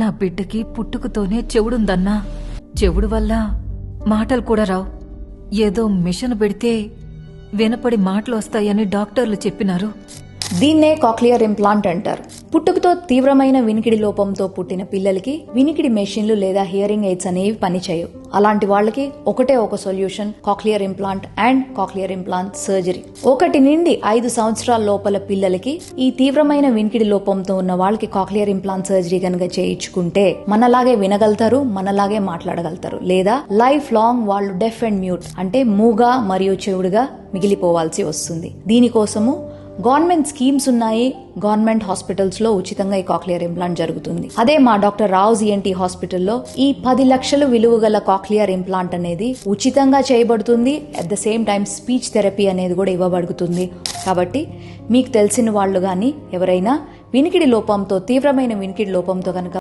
నా బిడ్డకి పుట్టుకతోనే చెవుడుందన్నా. చెవుడు వల్ల మాటలు కూడా రావు. ఏదో మిషన్ పెడితే వినపడి మాటలు వస్తాయని డాక్టర్లు చెప్పినారు. దీన్నే కాక్లియర్ ఇంప్లాంట్ అంటారు. పుట్టుకతో తీవ్రమైన వినికిడి లోపంతో పుట్టిన పిల్లలకి వినికిడి మెషిన్లు లేదా హియరింగ్ ఎయిడ్స్ అనేవి పనిచేయవు. అలాంటి వాళ్ళకి ఒకటే ఒక solution, cochlear implant and cochlear implant surgery. 1 నుండి 5 సంవత్సరాల లోపల పిల్లలకి ఈ తీవ్రమైన వినికిడి లోపంతో ఉన్న వాళ్ళకి కాక్లియర్ ఇంప్లాంట్ సర్జరీ కనుక చేయించుకుంటే మనలాగే వినగలుగుతారు, మనలాగే మాట్లాడగలుగుతారు. లేదా లైఫ్ లాంగ్ వాళ్ళు డెఫ్ అండ్ మ్యూట్ అంటే మూగా మరియు చెవుడుగా మిగిలిపోవాల్సి వస్తుంది. దీనికోసము గవర్నమెంట్ స్కీమ్స్ ఉన్నాయి. గవర్నమెంట్ హాస్పిటల్స్ లో ఉచితంగా ఈ కాక్లియర్ ఇంప్లాంట్ జరుగుతుంది. అదే మా డాక్టర్ రావుస్ ఈఎన్టీ హాస్పిటల్లో ఈ 10 లక్షలు విలువ గల కాక్లియర్ ఇంప్లాంట్ అనేది ఉచితంగా చేయబడుతుంది. At the same time speech therapy అనేది కూడా ఇవ్వబడుతుంది. కాబట్టి మీకు తెలిసిన వాళ్ళు గాని ఎవరైనా వినికిడి లోపంతో తీవ్రమైన వినికిడి లోపంతో కనుక